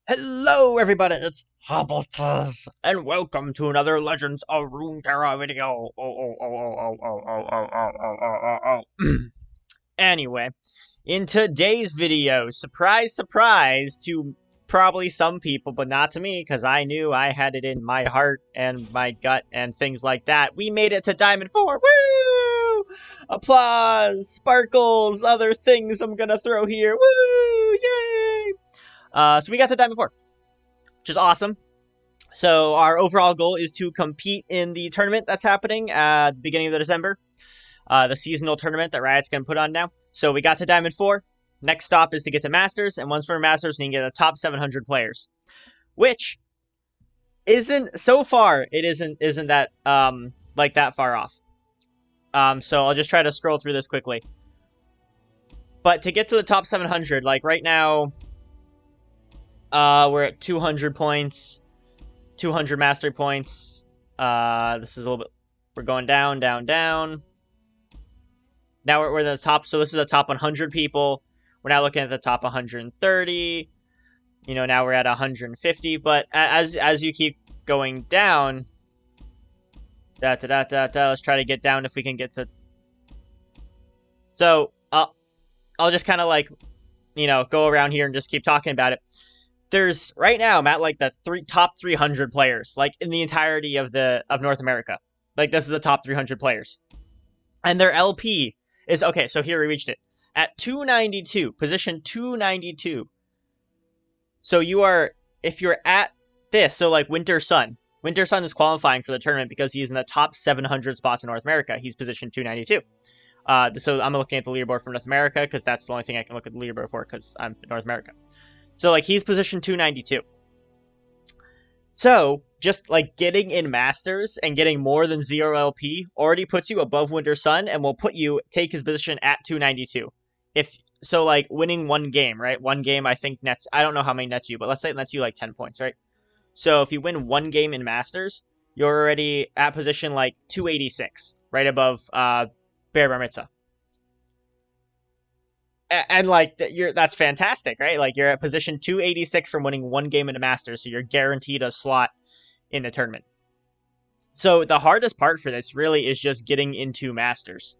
Hello, everybody. It's hobbitsizz, and welcome to another Legends of Runeterra video. Anyway, in today's video, surprise, surprise to probably some people, but not to me, because I knew I had it in my heart and my gut and things like that. We made it to Diamond 4. Woo! Applause, sparkles, other things I'm gonna throw here. Woo! Yay! So we got to Diamond 4, which is awesome. So our overall goal is to compete in the tournament that's happening at the beginning of December. The seasonal tournament that Riot's going to put on now. So we got to Diamond 4. Next stop is to get to Masters, and once we're Masters, we can get the top 700 players. Which isn't, so far, it isn't that, like that far off. So I'll just try to scroll through this quickly. But to get to the top 700, like right now, we're at 200 points, 200 mastery points. This is a little bit, we're going down, down, down. Now we're in the top, so this is the top 100 people. We're now looking at the top 130. You know, now we're at 150, but as you keep going down, let's try to get down if we can get to. So, I'll just kind of like, you know, go around here and just keep talking about it. There's right now I'm at like the top 300 players, like in the entirety of North America. Like this is the top 300 players, and their LP is okay. So here we reached it at 292, position 292. So you are, if you're at this, so like Winter Sun is qualifying for the tournament because he's in the top 700 spots in North America. He's position 292. So I'm looking at the leaderboard from North America because that's the only thing I can look at the leaderboard for because I'm in North America. So, like, he's position 292. So, just, like, getting in Masters and getting more than 0 LP already puts you above Winter Sun and will take his position at 292. So, like, winning one game, right? One game, I think, nets, I don't know how many nets you, but let's say it nets you, like, 10 points, right? So, if you win one game in Masters, you're already at position, like, 286, right above Bear Bar Mitzvah. And like that's fantastic, right? Like you're at position 286 from winning one game in the Masters, so you're guaranteed a slot in the tournament. So the hardest part for this really is just getting into Masters.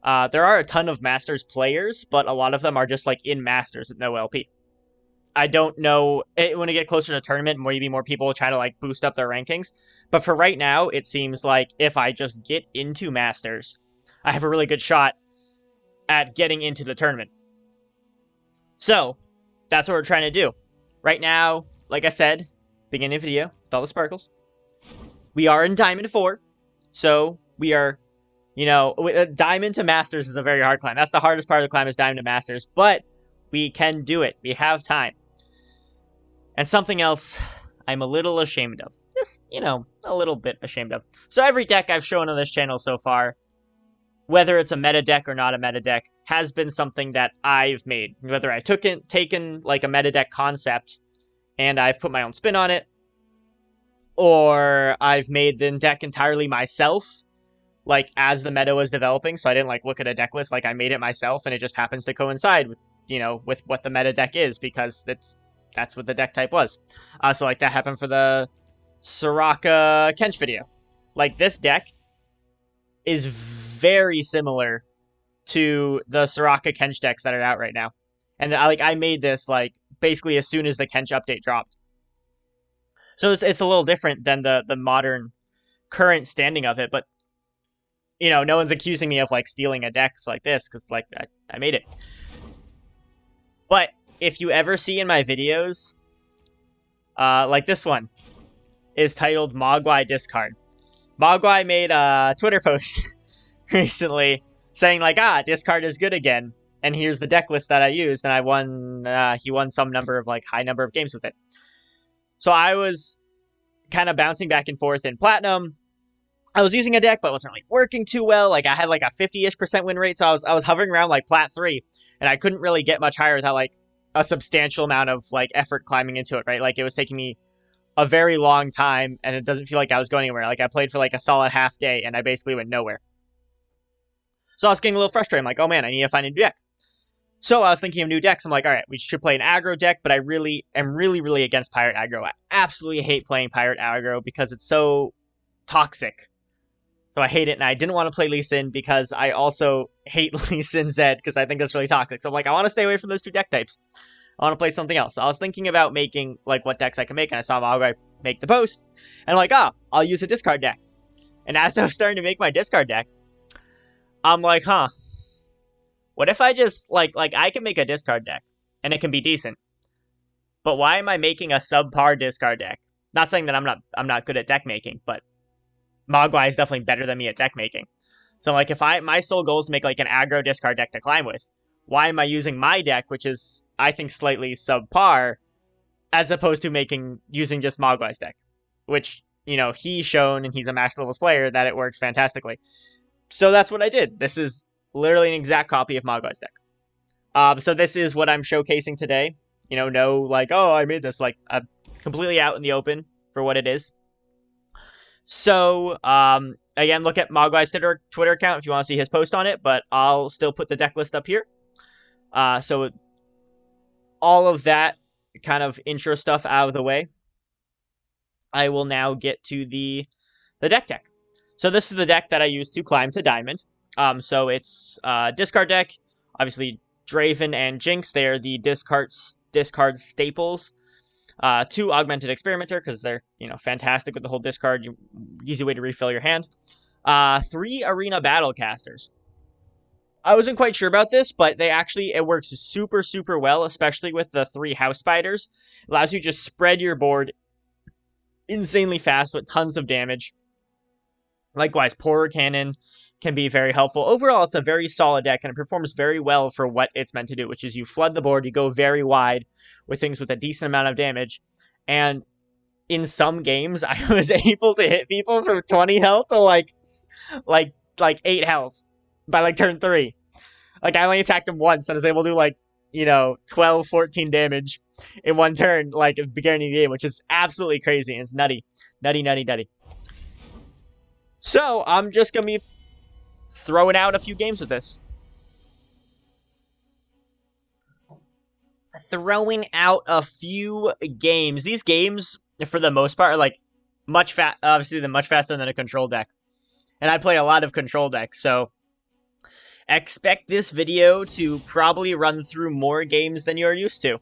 There are a ton of Masters players, but a lot of them are just like in Masters with no LP. I don't know when you get closer to the tournament, maybe more people will try to like boost up their rankings. But for right now, it seems like if I just get into Masters, I have a really good shot at getting into the tournament. So, that's what we're trying to do. Right now, like I said, beginning of the video, with all the sparkles, we are in Diamond 4. So, we are, you know, Diamond to Masters is a very hard climb. That's the hardest part of the climb is Diamond to Masters. But, we can do it. We have time. And something else I'm a little ashamed of. Just, you know, a little bit ashamed of. So, every deck I've shown on this channel so far, whether it's a meta deck or not a meta deck, has been something that I've made. Whether I taken like a meta deck concept and I've put my own spin on it, or I've made the deck entirely myself, like as the meta was developing. So I didn't like look at a deck list, like I made it myself, and it just happens to coincide with, you know, with what the meta deck is because that's what the deck type was. So like that happened for the Soraka Kench video. Like this deck is very similar to the Soraka Kench decks that are out right now. And I made this like basically as soon as the Kench update dropped. So it's a little different than the modern current standing of it, but you know, no one's accusing me of like stealing a deck like this because like I made it. But if you ever see in my videos, like this one is titled Mogwai Discard. Mogwai made a Twitter post recently saying like, discard is good again, and here's the deck list that I used, and I won, he won some number of, like, high number of games with it. So I was kind of bouncing back and forth in Platinum. I was using a deck, but it wasn't really working too well. Like, I had, like, a 50-ish% win rate, so I was hovering around, like, Plat 3, and I couldn't really get much higher without, like, a substantial amount of, like, effort climbing into it, right? Like, it was taking me a very long time, and it doesn't feel like I was going anywhere. Like, I played for, like, a solid half day, and I basically went nowhere. So I was getting a little frustrated. I'm like, oh man, I need to find a new deck. So I was thinking of new decks. I'm like, all right, we should play an aggro deck, but I really am really against Pirate aggro. I absolutely hate playing Pirate aggro because it's so toxic. So I hate it, and I didn't want to play Lee Sin because I also hate Lee Sin Zed because I think that's really toxic. So I'm like, I want to stay away from those two deck types. I want to play something else. So I was thinking about making, like, what decks I can make, and I saw Mogwai make the post. And I'm like, I'll use a discard deck. And as I was starting to make my discard deck, I'm like, what if I just, like I can make a discard deck, and it can be decent. But why am I making a subpar discard deck? Not saying that I'm not good at deck making, but Mogwai is definitely better than me at deck making. So like, if my sole goal is to make like an aggro discard deck to climb with, why am I using my deck, which is, I think, slightly subpar, as opposed to using just Mogwai's deck, which, you know, he's shown, and he's a max levels player, that it works fantastically. So that's what I did. This is literally an exact copy of Mogwai's deck. So this is what I'm showcasing today. You know, no like, oh, I made this. Like, I'm completely out in the open for what it is. So, again, look at Mogwai's Twitter account if you want to see his post on it, but I'll still put the deck list up here. So all of that kind of intro stuff out of the way, I will now get to the deck. So this is the deck that I use to climb to Diamond. So it's discard deck. Obviously, Draven and Jinx, they're the discard staples. 2 Augmented Experimenter, because they're, you know, fantastic with the whole discard. Easy way to refill your hand. 3 Arena Battlecasters. I wasn't quite sure about this, but it works super well, especially with the 3 House Fighters. It allows you to just spread your board insanely fast with tons of damage. Likewise, Poro Cannon can be very helpful. Overall, it's a very solid deck, and it performs very well for what it's meant to do, which is you flood the board, you go very wide with things with a decent amount of damage, and in some games, I was able to hit people from 20 health to like 8 health by like turn 3. Like, I only attacked him once, and I was able to do like, you know, 12, 14 damage in one turn, like, at the beginning of the game, which is absolutely crazy, and it's nutty. Nutty. So, I'm just going to be throwing out a few games with this. Throwing out a few games. These games, for the most part, are like obviously they're much faster than a control deck. And I play a lot of control decks, so expect this video to probably run through more games than you're used to.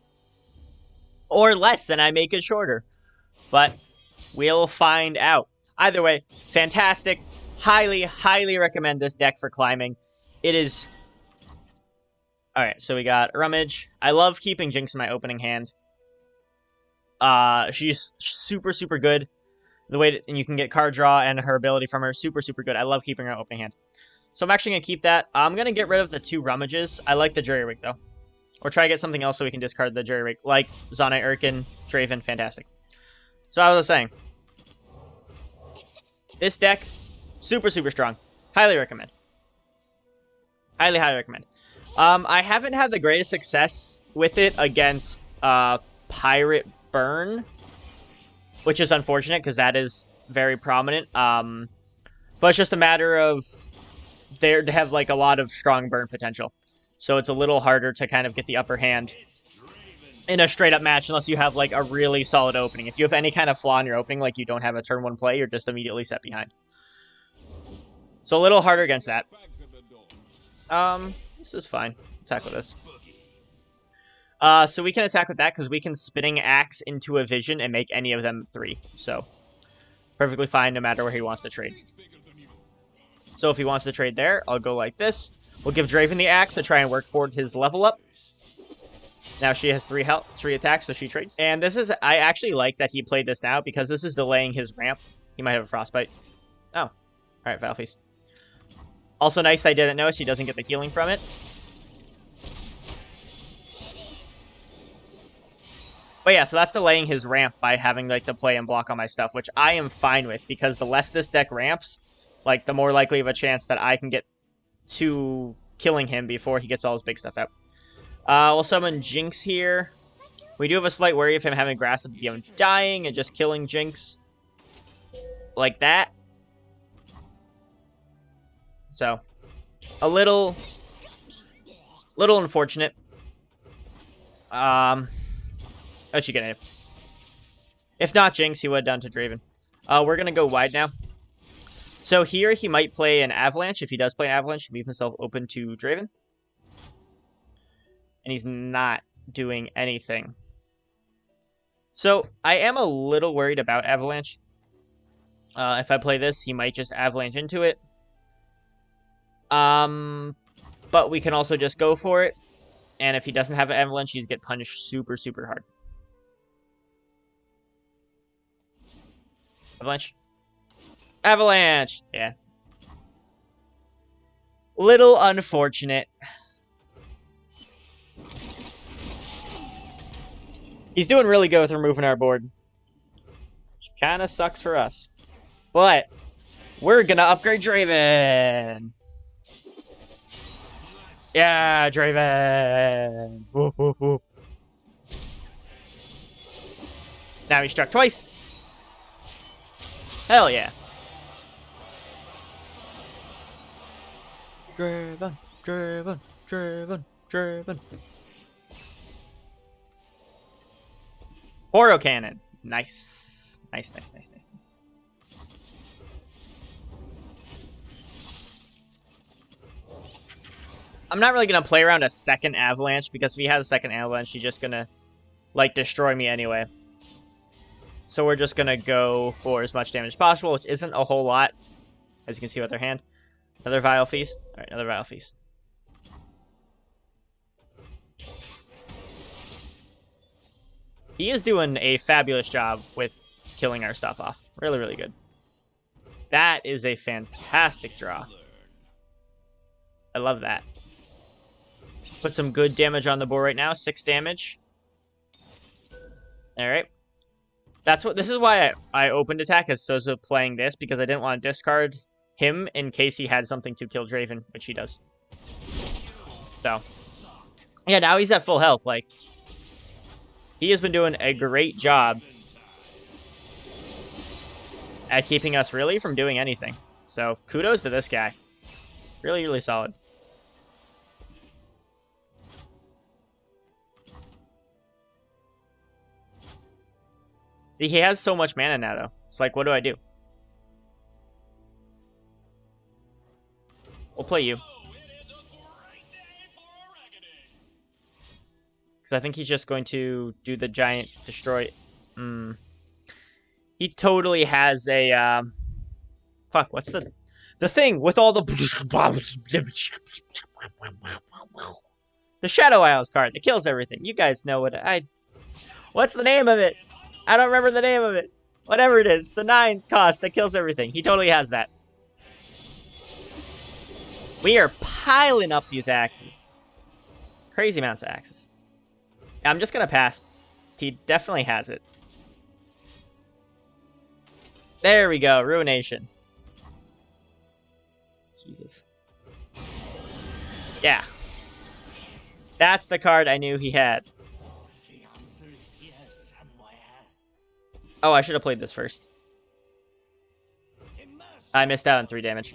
Or less, and I make it shorter. But we'll find out. Either way, fantastic. Highly recommend this deck for climbing. It is... Alright, so we got Rummage. I love keeping Jinx in my opening hand. She's super good. The way and you can get card draw and her ability from her, super good. I love keeping her opening hand. So I'm actually going to keep that. I'm going to get rid of the 2 Rummages. I like the Jury Rig, though. Or try to get something else so we can discard the Jury Rig. Like Zonai Urkin, Draven, fantastic. So I was saying, this deck, super strong. Highly recommend. Highly recommend. I haven't had the greatest success with it against Pirate Burn, which is unfortunate because that is very prominent. But it's just a matter of they have like a lot of strong burn potential, so it's a little harder to kind of get the upper hand in a straight up match unless you have like a really solid opening. If you have any kind of flaw in your opening, like you don't have a turn 1 play, you're just immediately set behind. So a little harder against that. This is fine. Attack with this. So we can attack with that because we can Spinning Axe into a Vision and make any of them 3. So perfectly fine no matter where he wants to trade. So if he wants to trade there, I'll go like this. We'll give Draven the axe to try and work forward his level up. Now she has 3 attacks, so she trades. And this is, I actually like that he played this now because this is delaying his ramp. He might have a Frostbite. Oh, alright, Vile Feast. Also nice, I didn't notice he doesn't get the healing from it. But yeah, so that's delaying his ramp by having like to play and block on my stuff, which I am fine with because the less this deck ramps, like the more likely of a chance that I can get to killing him before he gets all his big stuff out. We'll summon Jinx here. We do have a slight worry of him having Grasp of him dying and just killing Jinx like that. So, a little unfortunate. Oh, she gonna. If not Jinx, he would have done to Draven. We're gonna go wide now. So here he might play an Avalanche. If he does play an Avalanche, leave himself open to Draven. And he's not doing anything. So I am a little worried about Avalanche. If I play this, he might just Avalanche into it. But we can also just go for it. And if he doesn't have an Avalanche, he's get punished super, super hard. Avalanche. Avalanche! Yeah. Little unfortunate. He's doing really good with removing our board. Which kind of sucks for us. But we're gonna upgrade Draven. Yeah, Draven. Whoop, whoop, whoop. Now he struck twice. Hell yeah. Draven, Draven, Draven, Draven. Poro cannon. Nice. Nice, nice, nice, nice, nice. I'm not really going to play around a second Avalanche, because if he has a second Avalanche, he's just going to, like, destroy me anyway. So we're just going to go for as much damage as possible, which isn't a whole lot, as you can see with their hand. Another Vile Feast. Alright, another Vile Feast. He is doing a fabulous job with killing our stuff off. Really, really good. That is a fantastic draw. I love that. Put some good damage on the board right now. 6 damage. Alright. This is why I opened attack as opposed to playing this, because I didn't want to discard him in case he had something to kill Draven, which he does. So, yeah, now he's at full health. Like, he has been doing a great job at keeping us really from doing anything. So, kudos to this guy. Really, really solid. See, he has so much mana now, though. It's like, what do I do? We'll play you. Because I think he's just going to do the giant destroy. He totally has a... Fuck, what's the thing with all the... The Shadow Isles card that kills everything. You guys know what What's the name of it? I don't remember the name of it. Whatever it is. The 9 cost that kills everything. He totally has that. We are piling up these axes. Crazy amounts of axes. I'm just going to pass. He definitely has it. There we go. Ruination. Jesus. Yeah. That's the card I knew he had. Oh, I should have played this first. I missed out on 3 damage.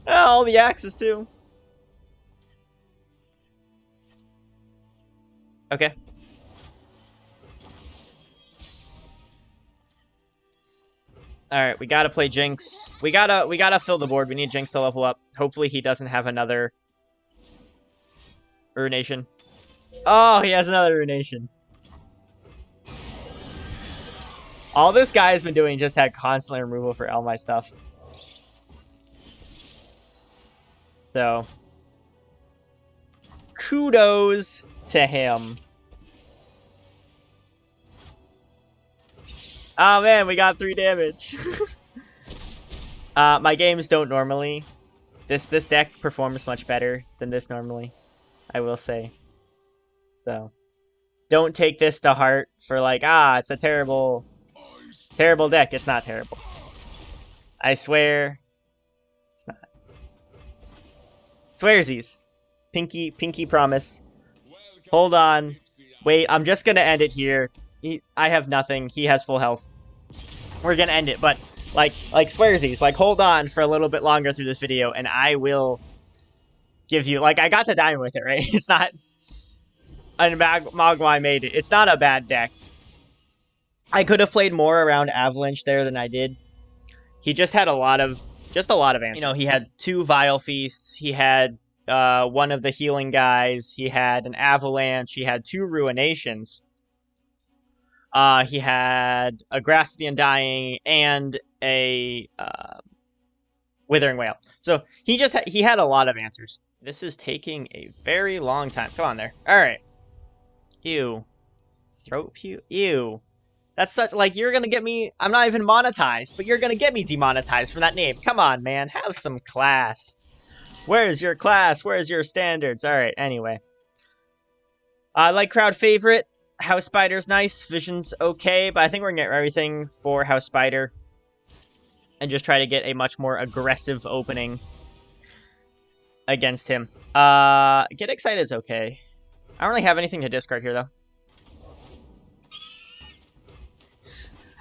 Oh, all the axes too. Okay. Alright, we gotta play Jinx. We gotta fill the board. We need Jinx to level up. Hopefully he doesn't have another Ruination. Oh, he has another Ruination. All this guy has been doing just had constant removal for all my stuff. So, kudos to him. Oh man, we got 3 damage. My games don't normally. This deck performs much better than this normally, I will say. So, don't take this to heart for like, it's a terrible deck. It's not terrible. I swear, it's not. Swearsies. Pinky promise. Hold on. Wait, I'm just gonna end it here. I have nothing. He has full health. We're gonna end it, but like swearsies, like hold on for a little bit longer through this video, and I will give you, like, I got to diamond with it, right? It's not. And Mogwai made it. It's not a bad deck. I could have played more around Avalanche there than I did. He just had a lot of answers. You know, he had 2 Vile Feasts. He had one of the healing guys. He had an Avalanche. He had 2 Ruinations. He had a Grasp of the Undying and a Withering Wail. So he had a lot of answers. This is taking a very long time. Come on there. All right. Ew. Throat pew. Ew. That's such, like, you're gonna get me, I'm not even monetized, but you're gonna get me demonetized from that name. Come on, man, have some class. Where's your class? Where's your standards? Alright, anyway. I like crowd favorite. House Spider's nice. Vision's okay, but I think we're gonna get everything for House Spider. And just try to get a much more aggressive opening against him. Get Excited's okay. I don't really have anything to discard here, though.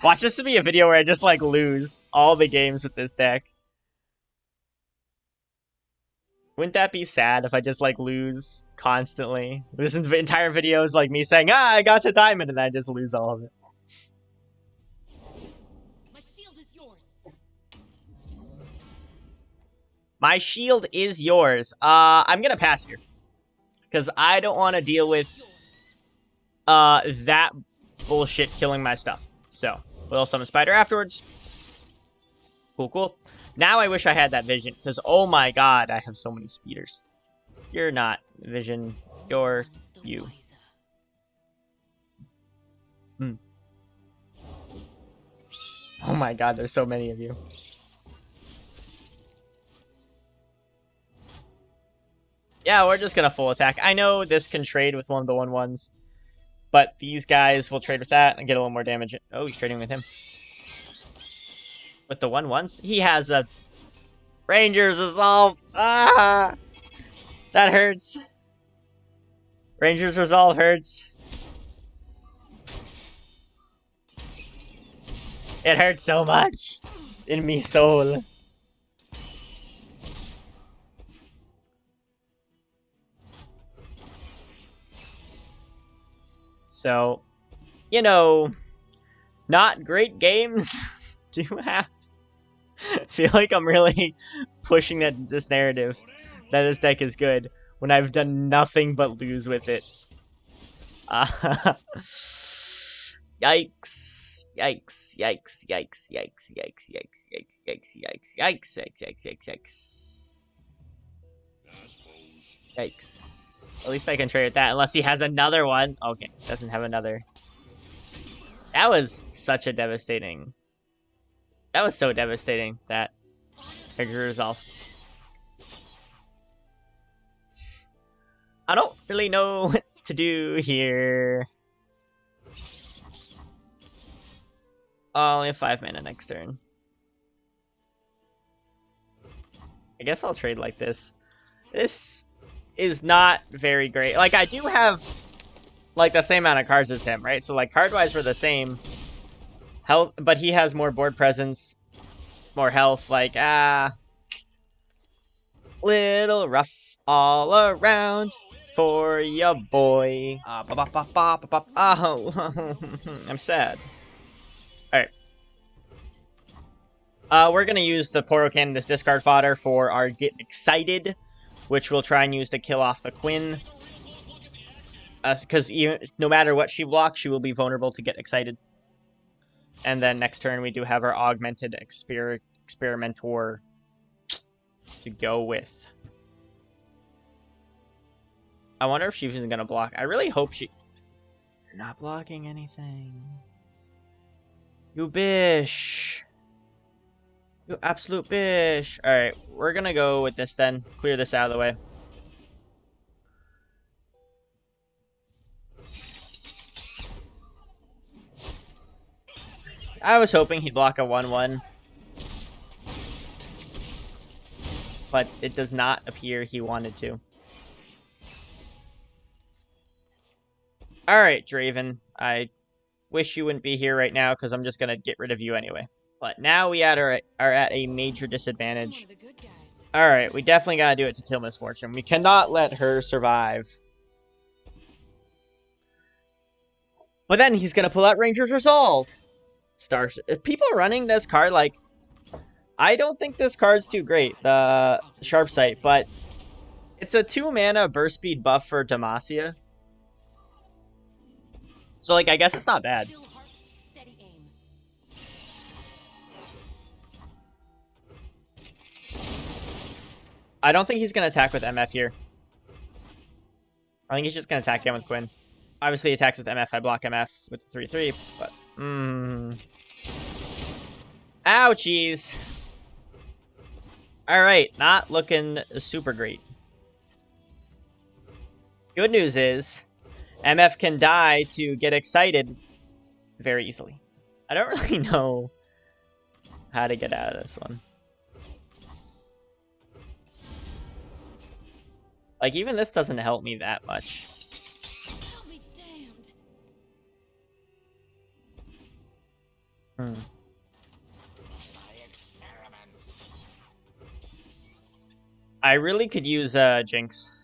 Watch this to be a video where I just, like, lose all the games with this deck. Wouldn't that be sad if I just, like, lose constantly? This entire video is, like, me saying, I got to diamond, and I just lose all of it. My shield is yours. My shield is yours. I'm gonna pass here. Because I don't want to deal with, that bullshit killing my stuff. So, we'll summon Spider afterwards. Cool, cool. Now I wish I had that Vision, because oh my god, I have so many speeders. You're not Vision, you're you. Oh my god, there's so many of you. Yeah, we're just gonna full attack. I know this can trade with one of the 1/1s. But these guys will trade with that and get a little more damage. Oh, he's trading with him. With the 1/1s? He has a Ranger's Resolve. Ah! That hurts. Ranger's Resolve hurts. It hurts so much. In me soul. So, you know, not great games do happen. I feel like I'm really pushing this narrative that this deck is good when I've done nothing but lose with it. Yikes. Yikes. Yikes. Yikes. Yikes. Yikes. Yikes. Yikes. Yikes. Yikes. Yikes. Yikes. Yikes. Yikes. Yikes. Yikes. At least I can trade with that, unless he has another one. Okay, doesn't have another. That was such a devastating... That was so devastating, that Ranger Resolve. I don't really know what to do here. Oh, only have 5 mana next turn. I guess I'll trade like this. This is not very great. Like, I do have, like, the same amount of cards as him, right? So, like, card-wise, we're the same. Health, but he has more board presence, more health. Like, little rough all around for ya boy. Oh, I'm sad. Alright. We're gonna use the Poro Cannon as discard fodder for our Get Excited, which we'll try and use to kill off the Quinn. Because no matter what she blocks, she will be vulnerable to Get Excited. And then next turn, we do have our Augmented Experimentor to go with. I wonder if she's even going to block. I really hope she... You're not blocking anything. You bish. You absolute bish. Alright, we're going to go with this then. Clear this out of the way. I was hoping he'd block a 1/1. But it does not appear he wanted to. Alright, Draven. I wish you wouldn't be here right now, because I'm just going to get rid of you anyway. But now we are at a major disadvantage. Alright, we definitely got to do it to Kill Misfortune. We cannot let her survive But then he's gonna pull out Ranger's Resolve. Stars. If people are running this card, like, I don't think this card's too great, the Sharp Sight, but it's a 2-mana burst speed buff for Demacia. So, like, I guess it's not bad. I don't think he's going to attack with MF here. I think he's just going to attack again with Quinn. Obviously, he attacks with MF. I block MF with the 3-3, but... Ouchies! Alright, not looking super great. Good news is, MF can die to get excited very easily. I don't really know how to get out of this one. Like, even this doesn't help me that much. I'll be damned. I really could use Jinx.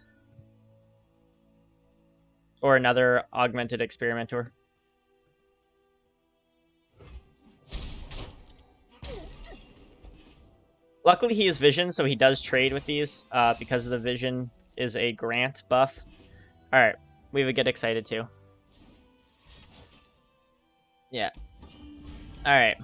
Or another augmented experimenter. Luckily he has vision, so he does trade with these, because the vision is a grant buff. Alright, we would get excited too. Yeah. Alright.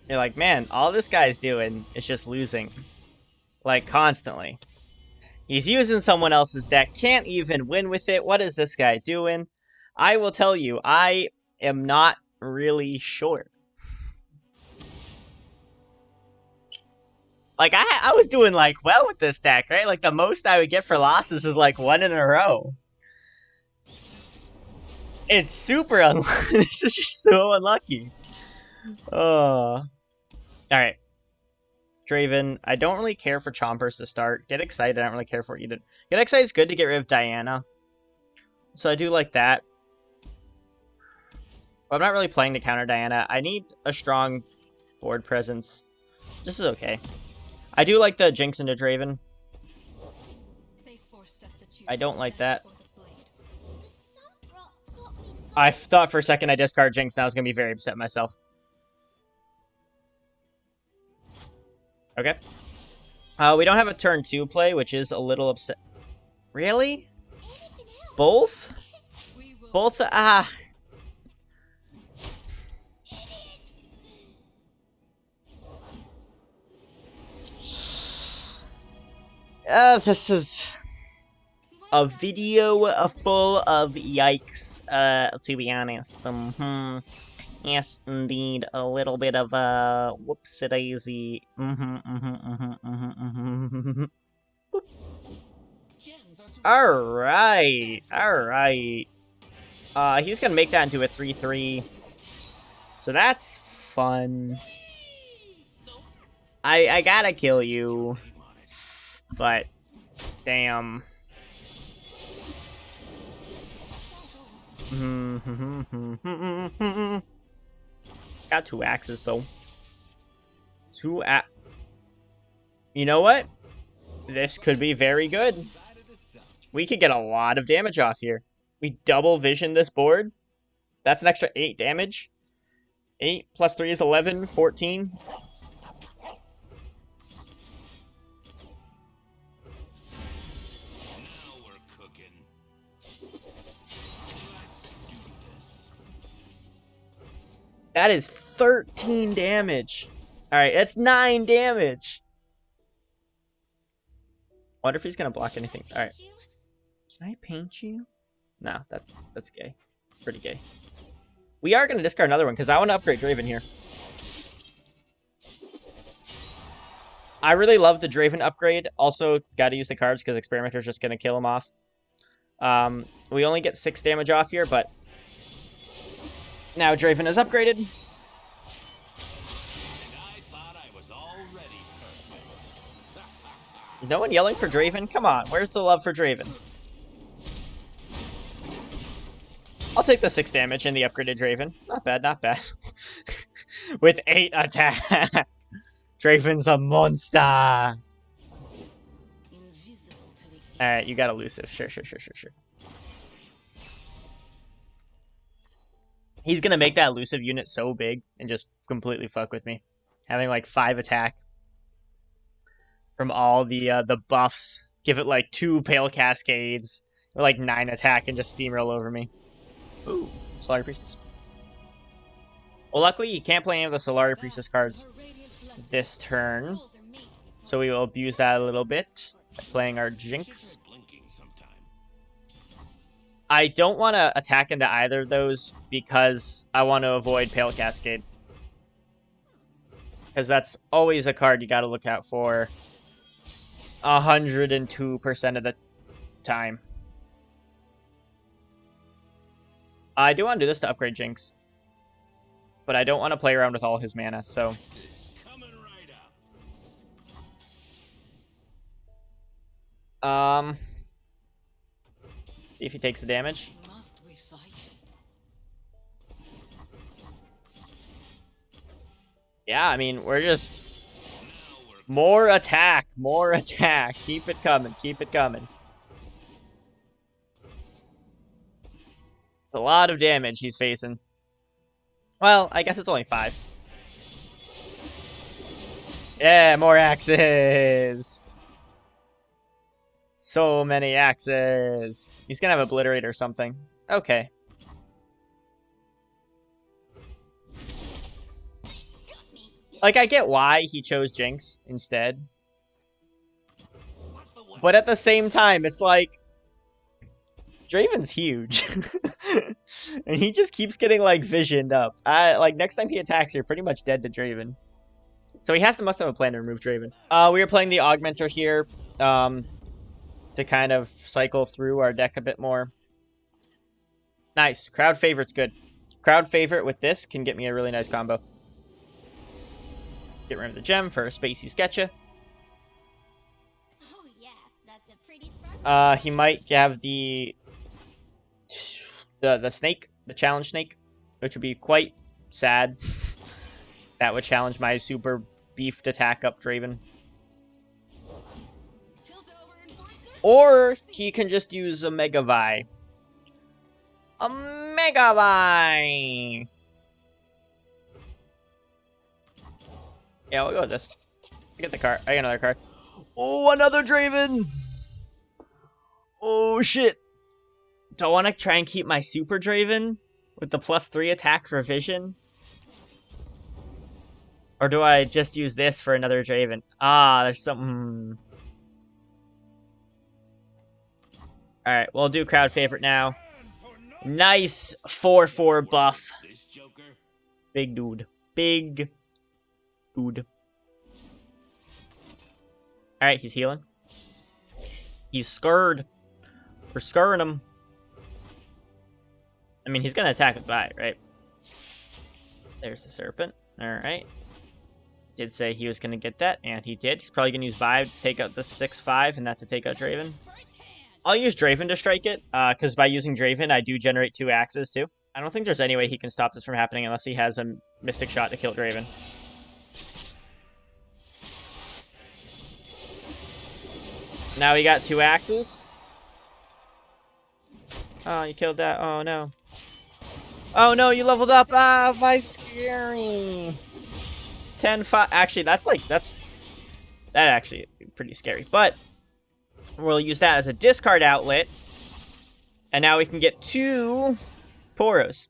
You're like, man, all this guy's doing is just losing. Like, constantly. He's using someone else's deck, can't even win with it. What is this guy doing? I will tell you, I am not really sure. Like, I was doing, like, well with this deck, right? Like, the most I would get for losses is, like, 1 in a row. It's super unlucky. This is just so unlucky. Oh. Alright. Draven. I don't really care for Chompers to start. Get Excited, I don't really care for either. Get Excited is good to get rid of Diana. So I do like that. But I'm not really playing to counter Diana. I need a strong board presence. This is okay. I do like the Jinx into Draven. I don't like that. I thought for a second I discard Jinx, and I was going to be very upset myself. Okay. We don't have a turn 2 play, which is a little upset. Really? Both? Both? Ah. This is a video full of yikes, to be honest. Yes, indeed, a little bit of whoopsie-daisy. Alright, alright. He's gonna make that into a 3-3. So that's fun. I gotta kill you. But, damn. Got 2 axes, though. 2 You know what? This could be very good. We could get a lot of damage off here. We double vision this board. That's an extra 8 damage. 8 plus 3 is 11, 14. That is 13 damage. Alright, that's 9 damage. Wonder if he's gonna block anything. Alright. Can I paint you? No, that's gay. Pretty gay. We are gonna discard another one because I want to upgrade Draven here. I really love the Draven upgrade. Also, gotta use the cards because Experimenter's just gonna kill him off. We only get 6 damage off here, but now Draven is upgraded. No one yelling for Draven? Come on, where's the love for Draven? I'll take the 6 damage and the upgraded Draven. Not bad, not bad. With 8 attack. Draven's a monster. Alright, you got elusive. Sure. He's gonna make that elusive unit so big and just completely fuck with me. Having like 5 attack from all the buffs. Give it like 2 Pale Cascades, or like 9 attack, and just steamroll over me. Ooh, Solari Priestess. Well, luckily he can't play any of the Solari Priestess cards this turn, so we will abuse that a little bit by playing our Jinx. I don't want to attack into either of those because I want to avoid Pale Cascade. Because that's always a card you got to look out for 102% of the time. I do want to do this to upgrade Jinx. But I don't want to play around with all his mana, so... See if he takes the damage. Yeah, I mean, we're just... More attack! More attack! Keep it coming, keep it coming. It's a lot of damage he's facing. Well, I guess it's only 5. Yeah, more axes! So many axes. He's gonna have Obliterate or something. Okay. Like, I get why he chose Jinx instead. But at the same time, it's like... Draven's huge. And he just keeps getting, like, visioned up. Like, next time he attacks, you're pretty much dead to Draven. So he must have a plan to remove Draven. We are playing the Augmenter here. To kind of cycle through our deck a bit more. Nice. Crowd Favorite's good. Crowd Favorite with this can get me a really nice combo. Let's get rid of the gem for a Spacey Sketcha. Oh yeah, that's a pretty spark. He might have the snake, the challenge snake, which would be quite sad. That would challenge my super beefed attack up Draven. Or he can just use a Mega Vi. A Mega Vi! Yeah, we'll go with this. I get the card. I get another card. Oh, another Draven! Oh, shit. Do I want to try and keep my Super Draven with the +3 attack for Vision? Or do I just use this for another Draven? Ah, there's something... Alright, we'll do Crowd Favorite now. Nice 4/4 buff. Big dude. Big dude. Alright, he's healing. He's scared. We're scaring him. I mean, he's gonna attack with Vi, right? There's the Serpent. Alright. Did say he was gonna get that, and he did. He's probably gonna use Vi to take out the 6/5, and that's to take out Draven. I'll use Draven to strike it, because by using Draven, I do generate 2 axes, too. I don't think there's any way he can stop this from happening unless he has a Mystic Shot to kill Draven. Now we got 2 axes. Oh, you killed that. Oh, no. Oh, no, you leveled up. Ah, by scary. 10-5. Actually, that's actually pretty scary. But... we'll use that as a discard outlet. And now we can get 2 poros.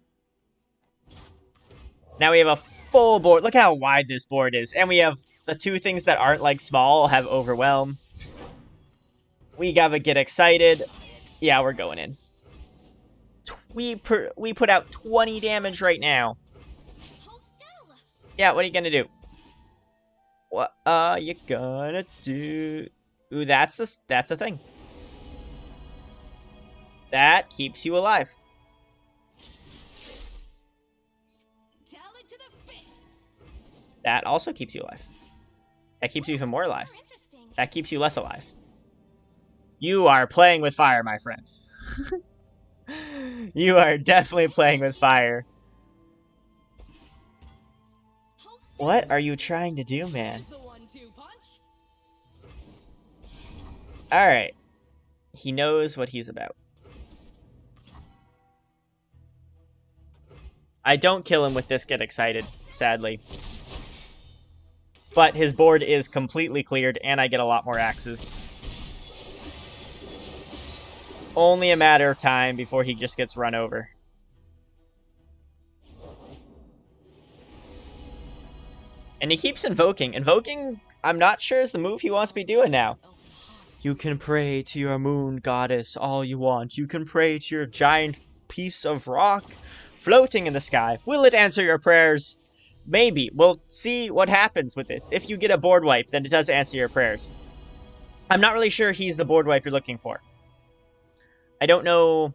Now we have a full board. Look how wide this board is. And we have the 2 things that aren't like small have Overwhelm. We gotta get excited. Yeah, we're going in. We put out 20 damage right now. Yeah, what are you gonna do? What are you gonna do? Ooh, that's a thing. That keeps you alive. That also keeps you alive. That keeps you even more alive. That keeps you less alive. You are playing with fire, my friend. You are definitely playing with fire. What are you trying to do, man? Alright. He knows what he's about. I don't kill him with this get excited, sadly. But his board is completely cleared, and I get a lot more axes. Only a matter of time before he just gets run over. And he keeps invoking. Invoking, I'm not sure is the move he wants to be doing now. You can pray to your moon goddess all you want. You can pray to your giant piece of rock floating in the sky. Will it answer your prayers? Maybe. We'll see what happens with this. If you get a board wipe, then it does answer your prayers. I'm not really sure he's the board wipe you're looking for. I don't know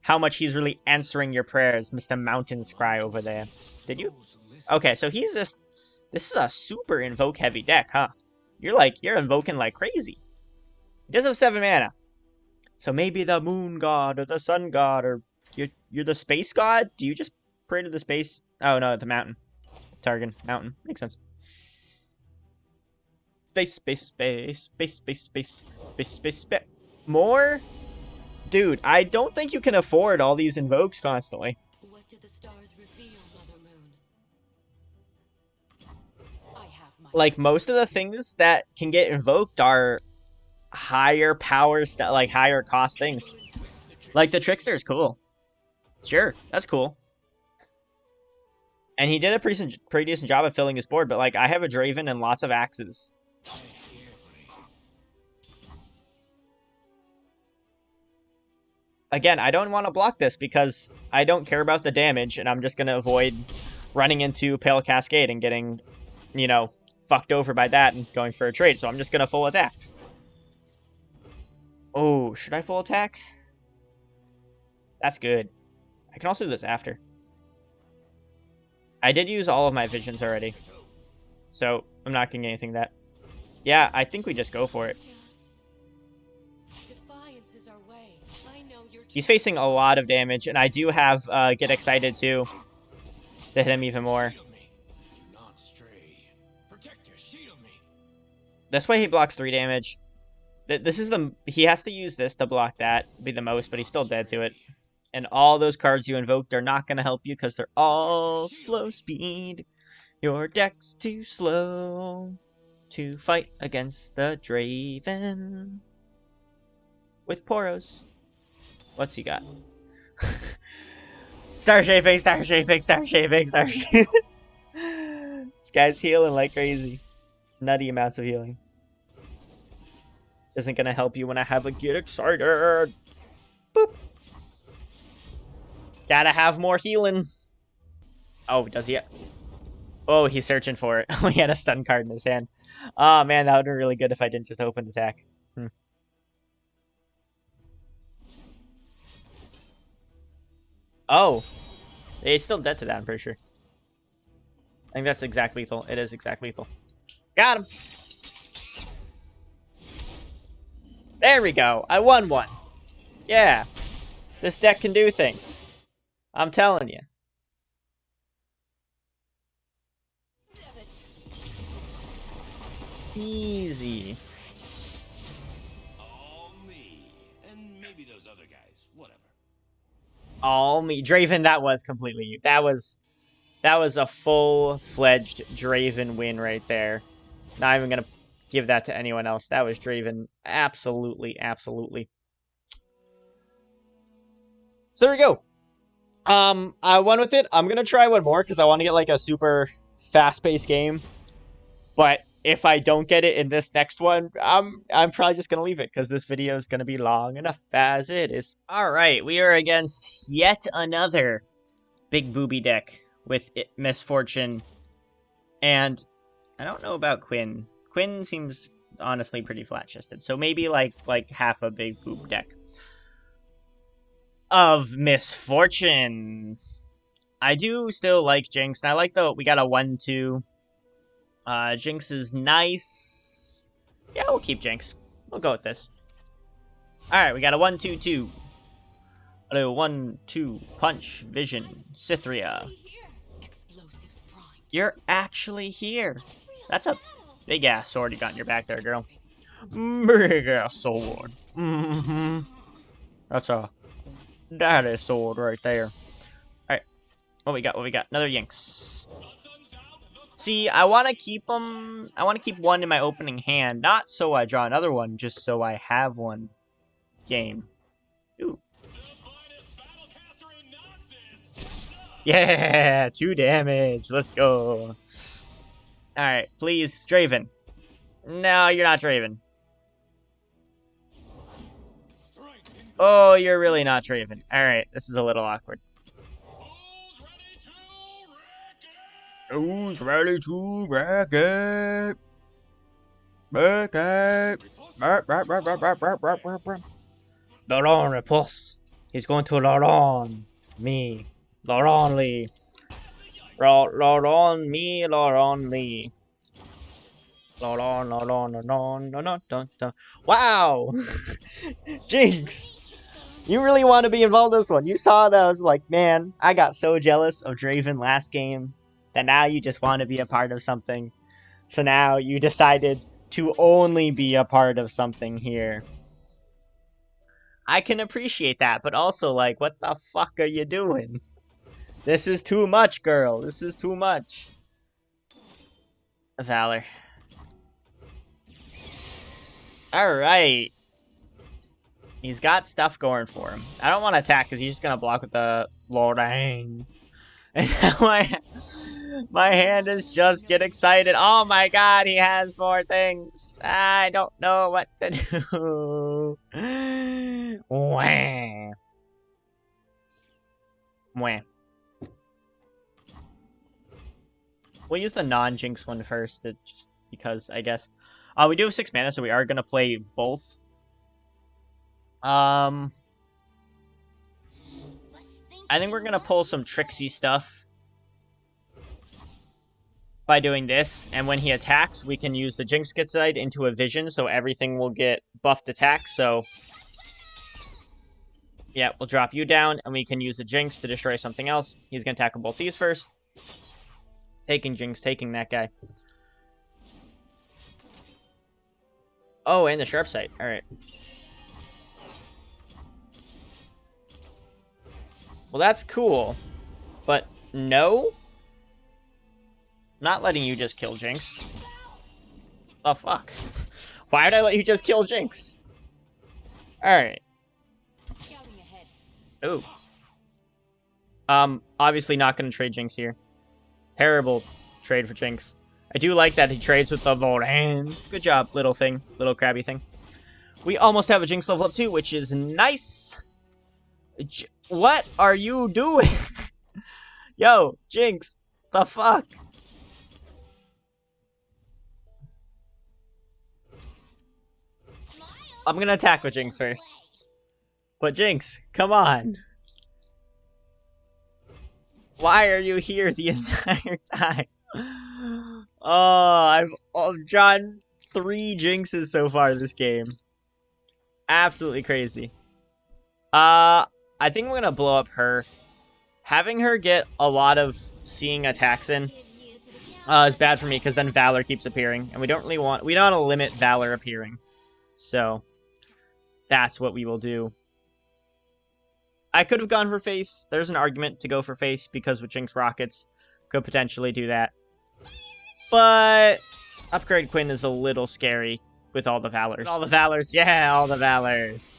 how much he's really answering your prayers, Mr. Mountain Scry over there. Did you? Okay, so he's just... This is a super invoke heavy deck, huh? You're invoking like crazy. He does have 7 mana. So maybe the moon god or the sun god or you're the space god? Do you just pray to the space? Oh no, the mountain. Targan, mountain. Makes sense. Space. More? Dude, I don't think you can afford all these invokes constantly. What did the stars reveal, Mother Moon? Like, most of the things that can get invoked are higher power, like higher cost things. Like, the Trickster is cool. Sure, that's cool. And he did a pretty decent job of filling his board, but, like, I have a Draven and lots of axes. Again, I don't want to block this because I don't care about the damage, and I'm just going to avoid running into Pale Cascade and getting, you know, fucked over by that and going for a trade. So I'm just going to full attack. Oh, should I full attack? That's good. I can also do this after. I did use all of my visions already, so I'm not getting anything that. Yeah, I think we just go for it. He's facing a lot of damage, and I do have Get Excited too to hit him even more. This way he blocks 3 damage. This is he has to use this to block that, be the most, but he's still dead to it. And all those cards you invoked are not going to help you because they're all slow speed. Your deck's too slow to fight against the Draven. With poros. What's he got? Star shaping. This guy's healing like crazy. Nutty amounts of healing. Isn't gonna help you when I have a Get Excited. Boop. Gotta have more healing. Oh, does he? Oh, he's searching for it. He had a stun card in his hand. Oh man, that would be really good if I didn't just open attack. Oh, he's still dead to that, I'm pretty sure. I think that's exact lethal. It is exact lethal. Got him. There we go. I won one. Yeah. This deck can do things. I'm telling you. Easy. All me. And maybe those other guys. Whatever. All me. Draven, that was completely you. That was a full-fledged Draven win right there. Not even gonna give that to anyone else. That was Draven. Absolutely. So there we go. I won with it. I'm gonna try one more because I want to get like a super fast-paced game. But if I don't get it in this next one, I'm probably just gonna leave it because this video is gonna be long enough as it is. All right, we are against yet another big booby deck with Misfortune, and I don't know about Quinn. Quinn seems honestly pretty flat-chested, so maybe like half a big boob deck of Misfortune. I do still like Jinx, and I like we got a 1-2. Jinx is nice. Yeah, we'll keep Jinx. We'll go with this. Alright, we got a 1-2-2. A 1-2 punch, vision, Cythria. Explosives prime. You're actually here. That's a big ass sword you got in your back there, girl. Big ass sword. That's a daddy sword right there. Alright. What we got? What we got? Another Jinx. See, I want to keep them. I want to keep one in my opening hand, not so I draw another one, just so I have one. Game. Ooh. Yeah, 2 damage. Let's go. Alright, please, Draven. No, you're not Draven. Oh, you're really not Draven. Alright, this is a little awkward. Who's ready to wreck it? Wreck it. Laurent repulse. He's going to Laurent. Me. Laurent Lee. Laurent me, Laurent Lee. Laurent. Wow! Jinx! You really want to be involved in this one. You saw that I was like, man, I got so jealous of Draven last game that now you just want to be a part of something. So now you decided to only be a part of something here. I can appreciate that, but also, like, what the fuck are you doing? This is too much, girl. This is too much. Valor. Alright. He's got stuff going for him. I don't want to attack because he's just going to block with the Lorraine. And now my hand is just get excited. Oh my god, he has more things. I don't know what to do. Wah. Wah. We'll use the non-Jinx one first, just because, I guess. We do have 6 mana, so we are going to play both. I think we're going to pull some tricksy stuff by doing this. And when he attacks, we can use the Jinx Side into a vision, so everything will get buffed attack. So, yeah, we'll drop you down, and we can use the Jinx to destroy something else. He's going to tackle both these first. Taking Jinx, taking that guy. Oh, and the Sharp Sight. Alright. Well, that's cool. But, no? Not letting you just kill Jinx. Oh, fuck. Why did I let you just kill Jinx? Alright. Ooh. Obviously not going to trade Jinx here. Terrible trade for Jinx. I do like that he trades with the Voran. Good job, little thing. Little crabby thing. We almost have a Jinx level up too, which is nice. What are you doing? Yo, Jinx. The fuck? I'm gonna attack with Jinx first. But Jinx, come on. Why are you here the entire time? Oh, I've drawn 3 Jinxes so far this game. Absolutely crazy. I think I'm gonna blow up her. Having her get a lot of seeing attacks in is bad for me because then Valor keeps appearing, and we don't want to limit Valor appearing. So that's what we will do. I could have gone for face. There's an argument to go for face because with Jinx Rockets could potentially do that. But Upgrade Quinn is a little scary with all the Valors. All the Valors. Yeah, all the Valors.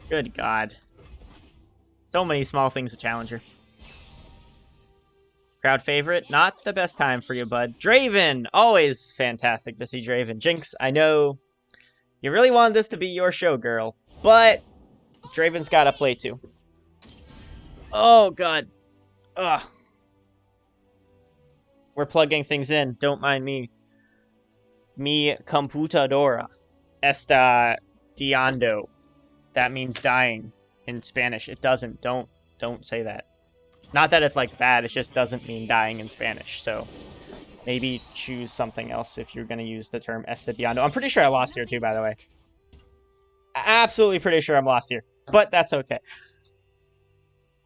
Good God. So many small things with Challenger. Crowd favorite. Not the best time for you, bud. Draven. Always fantastic to see Draven. Jinx, I know you really wanted this to be your show, girl. But Draven's got to play too. Oh, God. Ugh. We're plugging things in. Don't mind me. Mi computadora está diando. That means dying in Spanish. It doesn't. Don't say that. Not that it's like bad. It just doesn't mean dying in Spanish. So maybe choose something else if you're going to use the term está diando. I'm pretty sure I lost here too, by the way. Absolutely pretty sure I'm lost here. But that's okay.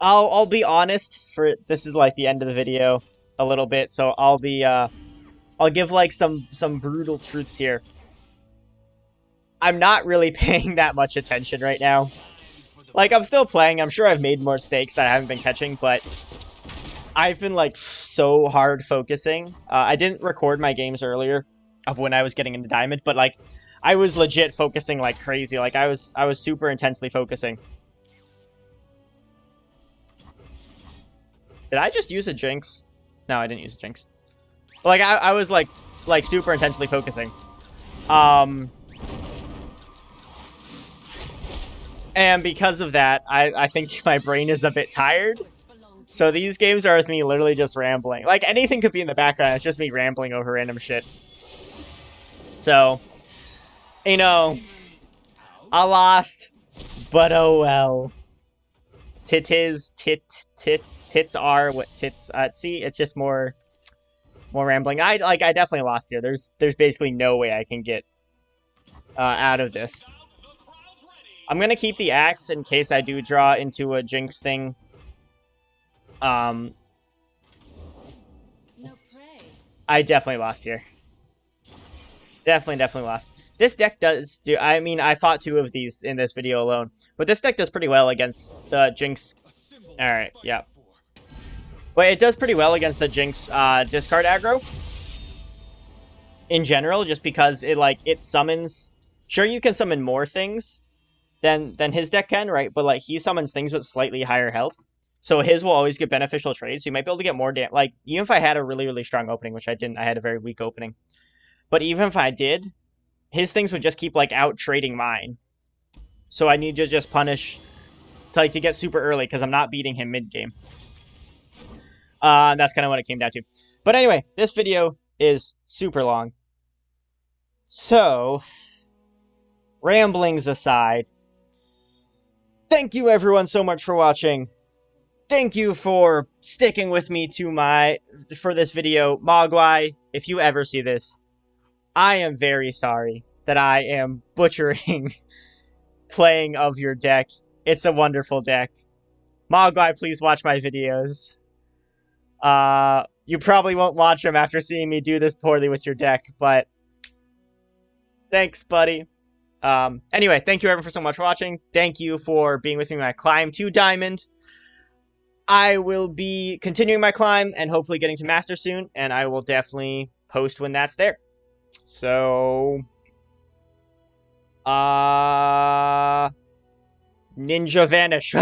I'll be honest. This is like the end of the video. a little bit, so I'll be I'll give like some brutal truths here. I'm not really paying that much attention right now. Like, I'm still playing. I'm sure I've made more mistakes that I haven't been catching, but I've been like so hard focusing. I didn't record my games earlier of when I was getting into Diamond, but like I was legit focusing like crazy. Like I was super intensely focusing. Did I just use a Jinx? No, I didn't use a Jinx. Like I was like super intensely focusing. And because of that, I think my brain is a bit tired. So these games are with me literally just rambling. Like, anything could be in the background. It's just me rambling over random shit. So, you know, I lost, but oh well. Tits are what tits. See, it's just more rambling. I definitely lost here. There's basically no way I can get out of this. I'm gonna keep the axe in case I do draw into a Jinx thing. I definitely lost here. Definitely lost. This deck does do... I mean, I fought 2 of these in this video alone. But this deck does pretty well against the Jinx. Alright, yeah. But it does pretty well against the Jinx discard aggro. In general, just because it summons... Sure, you can summon more things than his deck can, right? But like he summons things with slightly higher health. So his will always get beneficial trades. So you might be able to get more damage. Like, even if I had a really strong opening, which I didn't, I had a very weak opening. But even if I did, his things would just keep, like, out-trading mine. So I need to just punish, to get super early, because I'm not beating him mid-game. That's kind of what it came down to. But anyway, this video is super long. So, ramblings aside, thank you everyone so much for watching. Thank you for sticking with me for this video. Mogwai, if you ever see this, I am very sorry that I am butchering playing of your deck. It's a wonderful deck. Mogwai, please watch my videos. You probably won't watch them after seeing me do this poorly with your deck, but thanks, buddy. Anyway, thank you everyone so much for watching. Thank you for being with me in my climb to Diamond. I will be continuing my climb and hopefully getting to Master soon, and I will definitely post when that's there. So, Ninja Vanish.